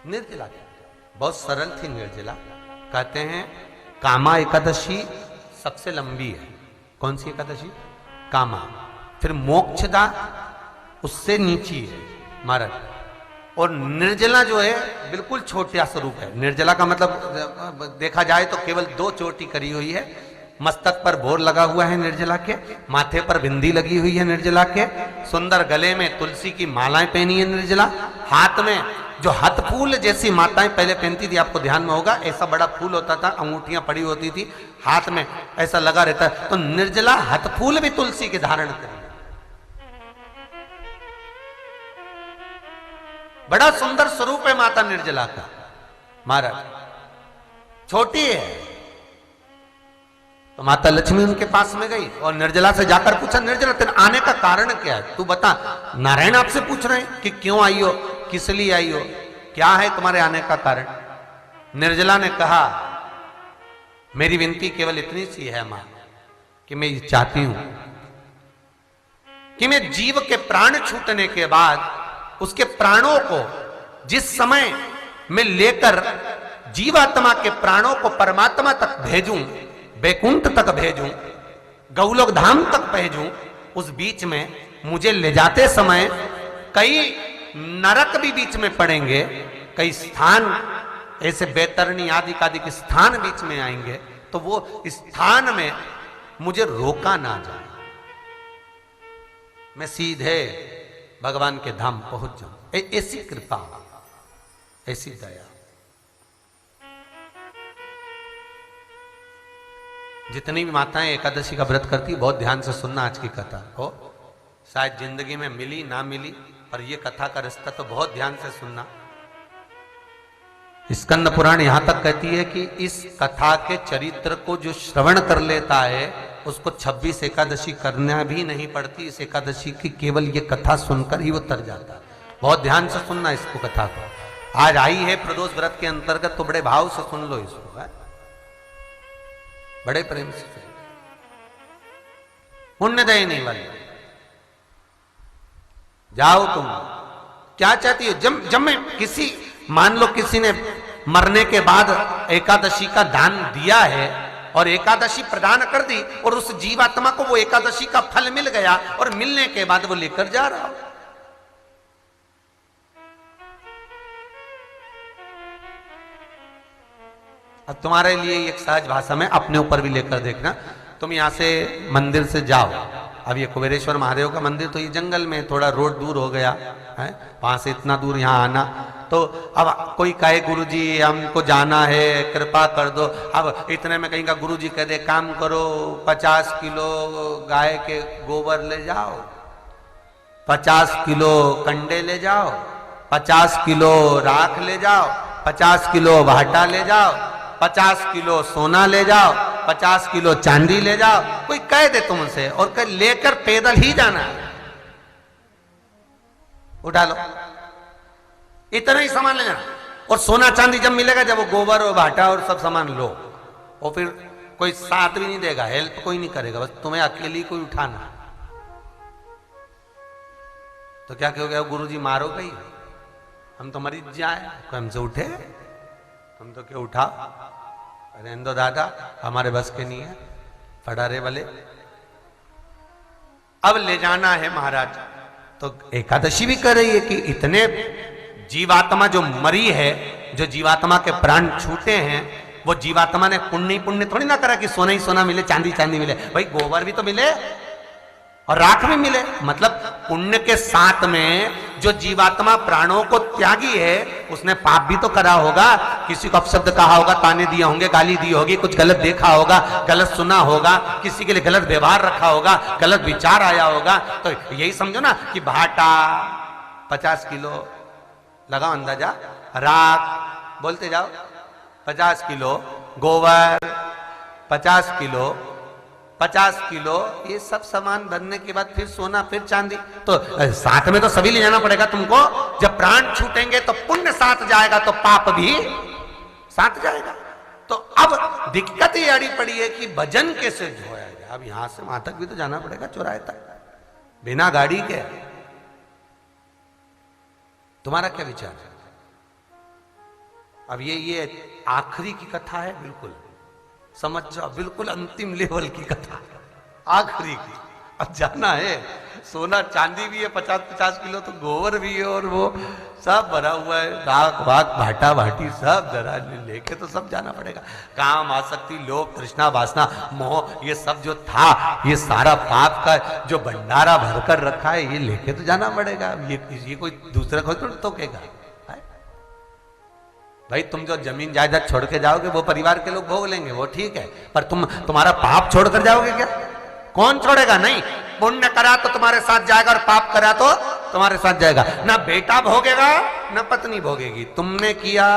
निर्जला बहुत सरल थी निर्जला। कहते हैं कामा एकादशी सबसे लंबी है। कौन सी एकादशी? कामा। फिर मोक्षदा उससे नीची है महाराज। और निर्जला जो है बिल्कुल छोटा स्वरूप है। निर्जला का मतलब देखा जाए तो केवल 2 चोटी करी हुई है। मस्तक पर भोर लगा हुआ है निर्जला के, माथे पर बिंदी लगी हुई है निर्जला के, सुंदर गले में तुलसी की मालाएं पहनी है निर्जला, हाथ में जो हथ फूल जैसी माताएं पहले पहनती थी, आपको ध्यान में होगा, ऐसा बड़ा फूल होता था, अंगूठियां पड़ी होती थी, हाथ में ऐसा लगा रहता है। तो निर्जला हथ फूल भी तुलसी के धारण करी। बड़ा सुंदर स्वरूप है माता निर्जला का महाराज। छोटी है तो माता लक्ष्मी उनके पास में गई और निर्जला से जाकर पूछा, निर्जला तेरे आने का कारण क्या है? तू बता। नारायण आपसे पूछ रहे हैं कि क्यों आई हो, किस लिए आई हो, क्या है तुम्हारे आने का कारण? निर्जला ने कहा, मेरी विनती केवल इतनी सी है मां कि मैं ये चाहती हूं कि मैं जीव के प्राण छूटने के बाद उसके प्राणों को जिस समय मैं लेकर जीवात्मा के प्राणों को परमात्मा तक भेजूं, बैकुंठ तक भेजूं, गौलोक धाम तक भेजूं, उस बीच में मुझे ले जाते समय कई नरक भी बीच में पड़ेंगे, कई स्थान ऐसे बैतरणी आदि के स्थान बीच में आएंगे, तो वो स्थान में मुझे रोका ना जाए, मैं सीधे भगवान के धाम पहुंच जाऊं। ऐसी कृपा, ऐसी दया। जितनी भी माताएं एकादशी का व्रत करती, बहुत ध्यान से सुनना आज की कथा को। शायद जिंदगी में मिली ना मिली, पर यह कथा का रिश्ता तो बहुत ध्यान से सुनना। स्कंद पुराण यहां तक कहती है कि इस कथा के चरित्र को जो श्रवण कर लेता है उसको 26 एकादशी करना भी नहीं पड़ती। इस एकादशी की केवल ये कथा सुनकर ही वो तर जाता है। बहुत ध्यान से सुनना इसको, कथा को। आज आई है प्रदोष व्रत के अंतर्गत, तो बड़े भाव से सुन लो इसको, है? बड़े प्रेम से। पुण्यदय नहीं वाली, जाओ तुम। क्या चाहती हो? जब मैं किसी, मान लो किसी ने मरने के बाद एकादशी का दान दिया है और एकादशी प्रदान कर दी और उस जीवात्मा को वो एकादशी का फल मिल गया और मिलने के बाद वो लेकर जा रहा हो। अब तुम्हारे लिए एक सहज भाषा में अपने ऊपर भी लेकर देखना। तुम यहां से मंदिर से जाओ, अब ये कुबेरेश्वर महादेव का मंदिर तो ये जंगल में, थोड़ा रोड दूर हो गया है, वहां से इतना दूर यहाँ आना, तो अब कोई कहे गुरुजी हमको जाना है, कृपा कर दो। अब इतने में कहीं का गुरुजी कह दे, काम करो 50 किलो गाय के गोबर ले जाओ, 50 किलो कंडे ले जाओ, 50 किलो राख ले जाओ, 50 किलो भाटा ले जाओ, 50 किलो सोना ले जाओ, 50 किलो चांदी ले जाओ। कोई कह दे तुमसे और कह लेकर पैदल ही जाना है, उठा लो, इतना ही सामान ले जाना। और सोना चांदी जब मिलेगा, जब वो गोबर और भाटा और सब सामान लो, और फिर कोई साथ भी नहीं देगा, हेल्प कोई नहीं करेगा, बस तुम्हें अकेली कोई उठाना। तो क्या कहोगे? गुरुजी मारो गई, हम तो मरीज जाए, हमसे उठे, हम तो क्या उठा, रहने दो दादा, हमारे बस के नहीं है, फड़ारे वाले। अब ले जाना है महाराज, तो एकादशी भी कर रही है कि इतने जीवात्मा जो मरी है, जो जीवात्मा के प्राण छूटे हैं, वो जीवात्मा ने पुण्य ही पुण्य थोड़ी ना करा कि सोना ही सोना मिले, चांदी चांदी मिले। भाई गोबर भी तो मिले और राख भी मिले। मतलब पुण्य के साथ में जो जीवात्मा प्राणों को त्यागी है, उसने पाप भी तो करा होगा, किसी को अपशब्द कहा होगा, ताने दिए होंगे, गाली दी होगी, कुछ गलत देखा होगा, गलत सुना होगा, किसी के लिए गलत व्यवहार रखा होगा, गलत विचार आया होगा। तो यही समझो ना कि भाटा 50 किलो लगाओ अंदाजा, राख बोलते जाओ 50 किलो, गोबर 50 किलो, 50 किलो, ये सब सामान भरने के बाद फिर सोना, फिर चांदी, तो साथ में तो सभी ले जाना पड़ेगा तुमको। जब प्राण छूटेंगे तो पुण्य साथ जाएगा तो पाप भी साथ जाएगा। तो अब दिक्कत ये अड़ी पड़ी है कि भजन कैसे धोया जाए। अब यहां से वहां तक भी तो जाना पड़ेगा, चौराहे तक, बिना गाड़ी के। तुम्हारा क्या विचार है? अब ये आखिरी की कथा है, बिल्कुल समझ जाओ, बिल्कुल अंतिम लेवल की कथा, आखिरी की। अब जाना है, सोना चांदी भी है 50-50 किलो, तो गोबर भी है, और वो सब भरा हुआ है, राख वाक भाटा भाटी सब जरा लेके तो सब जाना पड़ेगा। काम, आसक्ति, लोभ, तृष्णा, वासना, मोह, ये सब जो था, ये सारा पाप का जो भंडारा भरकर रखा है, ये लेके तो जाना पड़ेगा। ये कोई दूसरा कोई तो टोकेगा। भाई तुम जो जमीन जायदाद छोड़ के जाओगे वो परिवार के लोग भोग लेंगे, वो ठीक है, पर तुम्हारा पाप छोड़ कर जाओगे क्या? कौन छोड़ेगा? नहीं, पुण्य करा तो तुम्हारे साथ जाएगा और पाप करा तो तुम्हारे साथ जाएगा। ना बेटा भोगेगा ना पत्नी भोगेगी, तुमने किया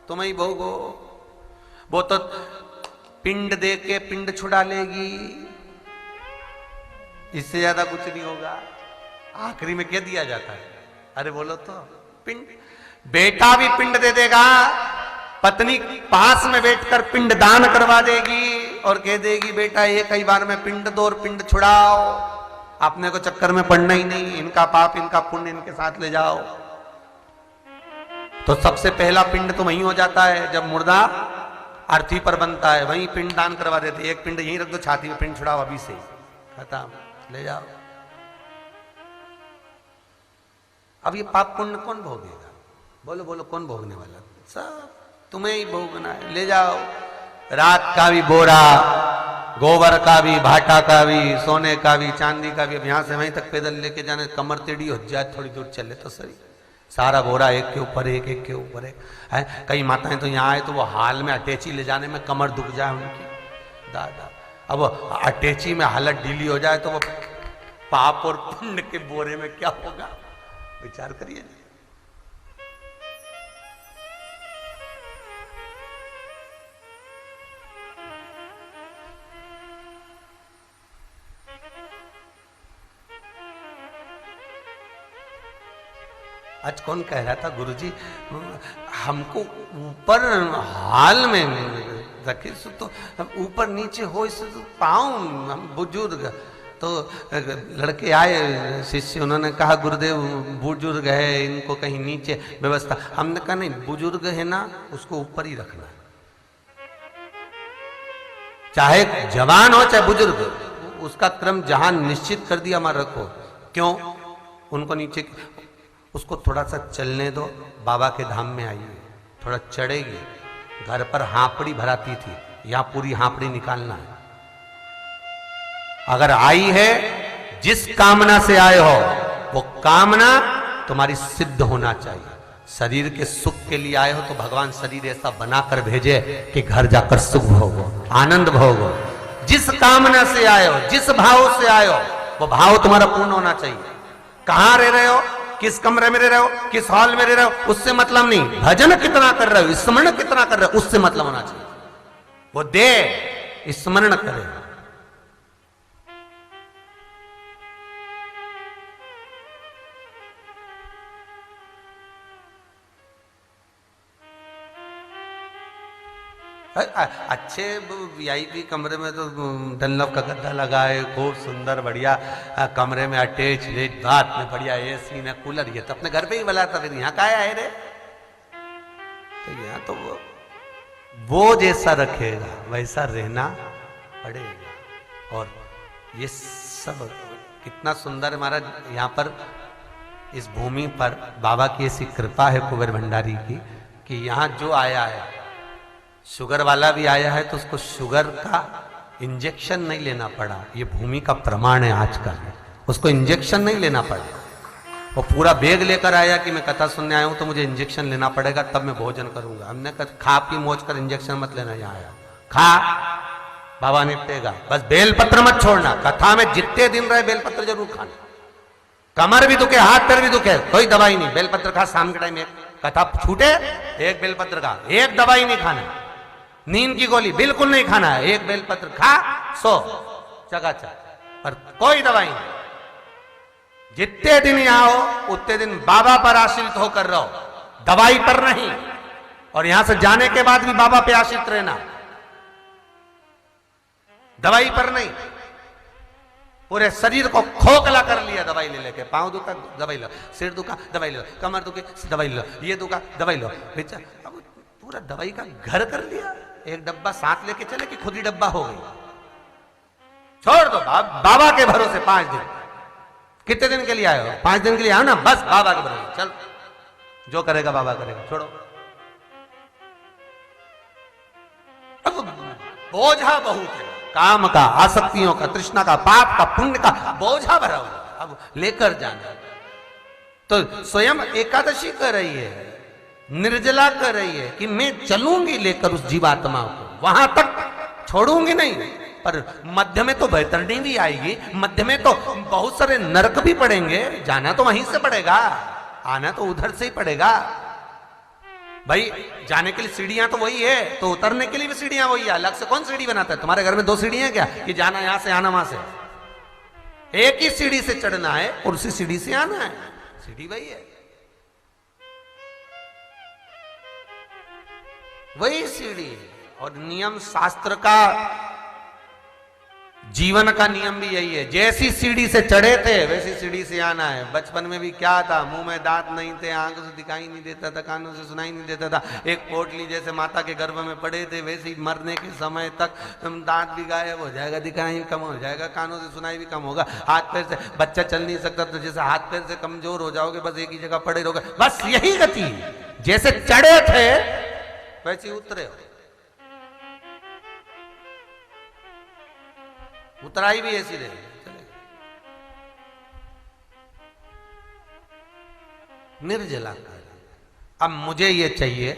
तुम ही भोगो। वो तो पिंड दे के पिंड छुड़ा लेगी, इससे ज्यादा कुछ नहीं होगा। आखिरी में क्या दिया जाता है? अरे बोलो तो, पिंड। बेटा भी पिंड दे देगा, पत्नी पास में बैठकर पिंड दान करवा देगी और कह देगी बेटा ये कई बार में पिंड दो और पिंड छुड़ाओ, आपने को चक्कर में पड़ना ही नहीं, इनका पाप इनका पुण्य इनके साथ ले जाओ। तो सबसे पहला पिंड तो वहीं हो जाता है जब मुर्दा अर्थी पर बनता है, वहीं पिंड दान करवा देते। एक पिंड यहीं रख दो छाती में, पिंड छुड़ाओ अभी से, खत्म, ले जाओ। अब ये पाप पुण्य कौन भोगेगा? बोलो बोलो, कौन भोगने वाला? सब तुम्हें ही भोगना है, ले जाओ। रात का भी बोरा, गोबर का भी, भाटा का भी, सोने का भी, चांदी का भी। अब यहां से वहीं तक पैदल लेके जाने, कमर टेढ़ी हो जाए, थोड़ी दूर चले तो सही। सारा बोरा एक के ऊपर एक, एक के ऊपर एक है। कई माताएं तो यहाँ आए तो वो हाल में अटैची ले जाने में कमर दुख जाए उनकी, दादा। अब अटैची में हालत ढीली हो जाए तो वो पाप और पुण्य के बोरे में क्या होगा, विचार करिए। आज कौन कह रहा था गुरुजी हमको ऊपर हाल में रखे, तो ऊपर नीचे हो इसे तो पाऊं हम बुजुर्ग। तो लड़के आए शिष्य, उन्होंने कहा गुरुदेव बुजुर्ग है, इनको कहीं नीचे व्यवस्था। हमने कहा नहीं, बुजुर्ग है ना उसको ऊपर ही रखना, चाहे जवान हो चाहे बुजुर्ग, उसका क्रम जहां निश्चित कर दिया वहां रखो। क्यों? उनको नीचे, उसको थोड़ा सा चलने दो, बाबा के धाम में आइए, थोड़ा चढ़ेगी। घर पर हापड़ी भराती थी, यहां पूरी हापड़ी निकालना है। अगर आई है, जिस कामना से आए हो वो कामना तुम्हारी सिद्ध होना चाहिए। शरीर के सुख के लिए आए हो तो भगवान शरीर ऐसा बनाकर भेजे कि घर जाकर सुख भोगो, आनंद भोगो। जिस कामना से आए हो, जिस भाव से आए हो, वो भाव तुम्हारा पूर्ण होना चाहिए। कहां रह रहे हो, किस कमरे में रह रहे हो, किस हॉल में रह रहे हो, उससे मतलब नहीं। भजन कितना कर रहे हो, स्मरण कितना कर रहे हो, उससे मतलब होना चाहिए। वो दे स्मरण करे। अच्छे वीआईपी कमरे में तो डनलप का गद्दा लगाए, खूब सुंदर बढ़िया कमरे में अटैच लेट बात में बढ़िया एसी में कूलर। ये तो अपने घर पे ही बना था, फिर यहाँ का आए रे? तो यहाँ तो वो जैसा रखेगा वैसा रहना पड़ेगा। और ये सब कितना सुंदर महाराज यहाँ पर इस भूमि पर बाबा की ऐसी कृपा है कुबेर भंडारी की कि यहाँ जो आया है, शुगर वाला भी आया है तो उसको शुगर का इंजेक्शन नहीं लेना पड़ा। ये भूमि का प्रमाण है आजकल, उसको इंजेक्शन नहीं लेना पड़ा। वो पूरा बैग लेकर आया कि मैं कथा सुनने आया हूं तो मुझे इंजेक्शन लेना पड़ेगा तब मैं भोजन करूंगा। हमने कहा खा पी मोच कर इंजेक्शन मत लेना, यहाँ आया खा, बाबा निपटेगा। बस बेलपत्र मत छोड़ना, कथा में जितने दिन रहे बेलपत्र जरूर खाना। कमर भी दुखे, हाथ पैर भी दुखे, कोई दवाई नहीं, बेलपत्र खा। शाम के टाइम एक कथा छूटे एक बेलपत्र खा, एक दवाई नहीं खाना। नींद की गोली बिल्कुल नहीं खाना है, एक बेलपत्र खा, सो चकाचक, पर कोई दवाई नहीं। जितने दिन यहां हो उतने दिन बाबा पर आश्रित होकर रहो, दवाई पर नहीं। और यहां से जाने के बाद भी बाबा पे आश्रित रहना, दवाई पर नहीं। पूरे शरीर को खोखला कर लिया दवाई ले लेके। पाँव दुखा दवाई लो, सिर दुखा दवाई लो, कमर दुखी दवाई लो, ये दुखा दवाई लो। अब पूरा दवाई का घर कर लिया। एक डब्बा साथ लेके चले कि खुद ही डब्बा हो गई। छोड़ दो बाबा के भरोसे 5 दिन। कितने दिन के लिए आए हो? 5 दिन के लिए आओ ना, बस बाबा के भरोसे। चल जो करेगा बाबा करेगा, छोड़ो। अब बोझा बहुत है, काम का, आसक्तियों का, तृष्णा का, पाप का, पुण्य का बोझा भरा हुआ। अब लेकर जाना तो स्वयं एकादशी कर रही है, निर्जला कर रही है कि मैं चलूंगी लेकर उस जीवात्मा को, वहां तक छोड़ूंगी नहीं। पर मध्य में तो बैतरणी भी आएगी, मध्य में तो बहुत सारे नरक भी पड़ेंगे। जाना तो वहीं से पड़ेगा, आना तो उधर से ही पड़ेगा। भाई जाने के लिए सीढ़ियां तो वही है, तो उतरने के लिए भी सीढ़ियां वही है। अलग से कौन सीढ़ी बनाता है? तुम्हारे घर में 2 सीढ़ियां हैं क्या कि जाना यहां से आना वहां से? एक ही सीढ़ी से चढ़ना है और उसी सीढ़ी से आना है। सीढ़ी वही है, वही सीढ़ी है। और नियम शास्त्र का, जीवन का नियम भी यही है। जैसी सीढ़ी से चढ़े थे वैसी सीढ़ी से आना है। बचपन में भी क्या था? मुंह में दांत नहीं थे, आंखों से दिखाई नहीं देता था, कानों से सुनाई नहीं देता था। एक पोटली जैसे माता के गर्भ में पड़े थे, वैसे ही मरने के समय तक दांत भी गायब हो जाएगा, दिखाई भी कम हो जाएगा, कानों से सुनाई भी कम होगा। हाथ पैर से बच्चा चल नहीं सकता तो जैसे हाथ पैर से कमजोर हो जाओगे, बस एक ही जगह पड़े रहोगे। बस यही गति, जैसे चढ़े थे वैसे उतरे हो। उतराई भी ऐसी रहे। निर्जला कर। अब मुझे ये चाहिए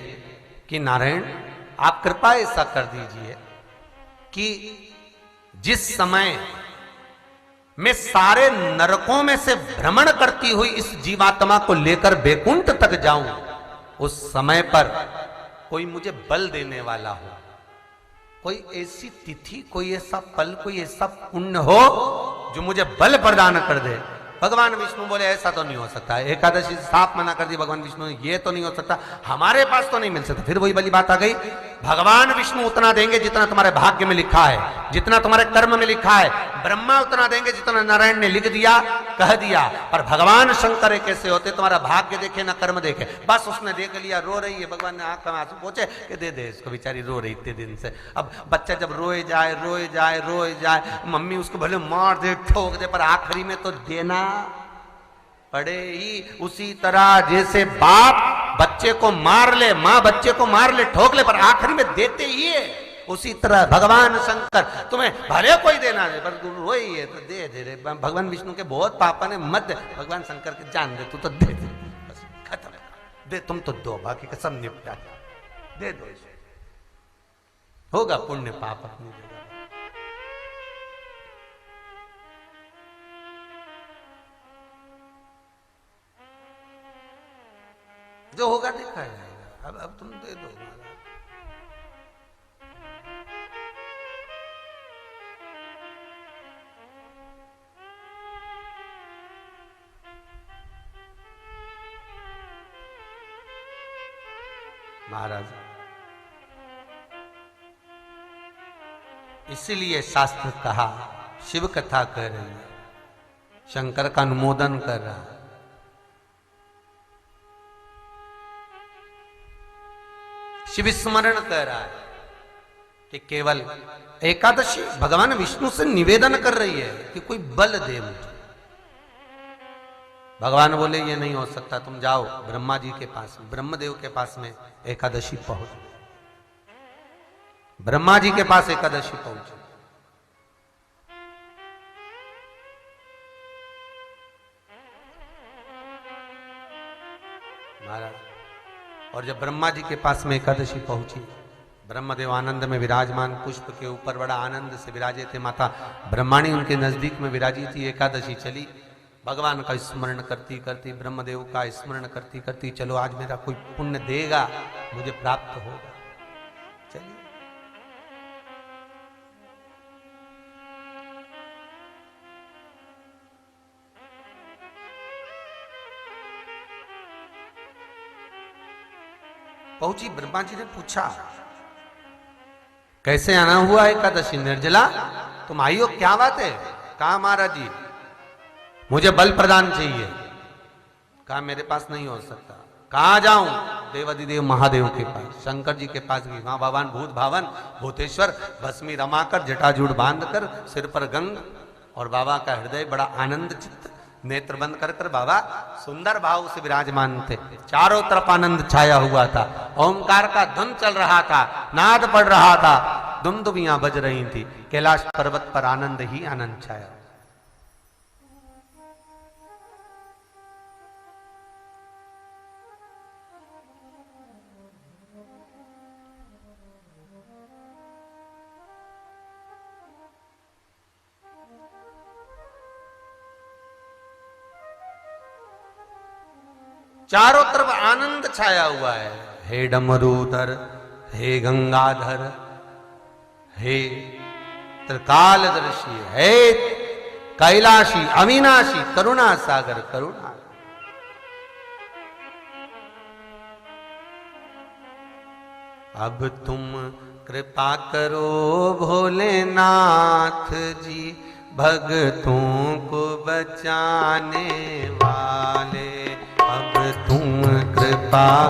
कि नारायण आप कृपा ऐसा कर दीजिए कि जिस समय मैं सारे नरकों में से भ्रमण करती हुई इस जीवात्मा को लेकर बैकुंठ तक जाऊं, उस समय पर कोई मुझे बल देने वाला हो, कोई ऐसी तिथि, कोई ऐसा पल, कोई ऐसा पुण्य हो जो मुझे बल प्रदान कर दे। भगवान विष्णु बोले ऐसा तो नहीं हो सकता। एकादशी साफ मना कर दी भगवान विष्णु ने, ये तो नहीं हो सकता, हमारे पास तो नहीं मिल सकता। फिर वही वाली बात आ गई, भगवान विष्णु उतना देंगे जितना तुम्हारे भाग्य में लिखा है, जितना तुम्हारे कर्म में लिखा है। ब्रह्मा उतना देंगे जितना नारायण ने लिख दिया, कह दिया। पर भगवान शंकर कैसे होते? तुम्हारा भाग्य देखे ना कर्म देखे। बस उसने देख लिया, रो रही है, भगवान ने आंख में आंसू पोंछे कि दे दे इसको, बेचारी रो रही इतने दिन से। अब बच्चा जब रोए जाए रोए जाए रोए जाए, मम्मी उसको भले मार दे ठोक दे, पर आखिरी में तो देना पड़े ही। उसी तरह जैसे बाप बच्चे को मार ले, माँ बच्चे को मार ले, ठोक ले, पर आखिरी में देते ही है। उसी तरह भगवान शंकर तुम्हें भले कोई देना है, पर वही है तो दे दे रे। भगवान विष्णु के बहुत पापा ने मत दे, भगवान शंकर के जान दे, तू तो दे दे, बस खत्म दे, तुम तो दो, बाकी का सब निपटा दे दो। होगा पुण्य पाप अपनी जगह। जो होगा देखा जाएगा। अब तुम दे दो। महाराज इसीलिए शास्त्र कहा, शिव कथा कर रही है, शंकर का अनुमोदन कर रहा है। शिव स्मरण कर रहा है कि केवल एकादशी भगवान विष्णु से निवेदन कर रही है कि कोई बल दे मुझे। भगवान बोले ये नहीं हो सकता, तुम जाओ ब्रह्मा जी के पास, ब्रह्मदेव के पास में एकादशी पहुंच। ब्रह्मा जी के पास एकादशी पहुंची। महाराज, और जब ब्रह्मा जी के पास में एकादशी पहुंची, ब्रह्मदेव आनंद में विराजमान, पुष्प के ऊपर बड़ा आनंद से विराजे थे। माता ब्रह्माणी उनके नजदीक में विराजी थी। एकादशी चली, भगवान का स्मरण करती करती, ब्रह्मदेव का स्मरण करती करती, चलो आज मेरा कोई पुण्य देगा, मुझे प्राप्त होगा। चलिए पहुंची। ब्रह्मा जी ने पूछा कैसे आना हुआ एकादशी? निर्जला तुम आई हो, क्या बात है? कहा महाराज जी मुझे बल प्रदान चाहिए। कहा मेरे पास नहीं हो सकता। कहाँ जाऊं? देवादिदेव महादेव के पास, शंकर जी के पास गई। वहां भगवान भूत भावन भूतेश्वर भस्मी रमाकर जटाजूड़ बांधकर सिर पर गंग, और बाबा का हृदय बड़ा आनंद चित्त, नेत्र बंद कर कर बाबा सुंदर भाव से विराजमान थे। चारों तरफ आनंद छाया हुआ था, ओंकार का धुन चल रहा था, नाद पड़ रहा था, दुमदुमियां बज रही थी। कैलाश पर्वत पर आनंद ही आनंद छाया। चारों तरफ आनंद छाया हुआ है। हे डमरूधर, हे गंगाधर, हे त्रिकालदर्शी, हे कैलाशी अविनाशी करुणा सागर करुणा। अब तुम कृपा करो भोलेनाथ जी, भक्तों को बचाने वाले। अब तुम कृपा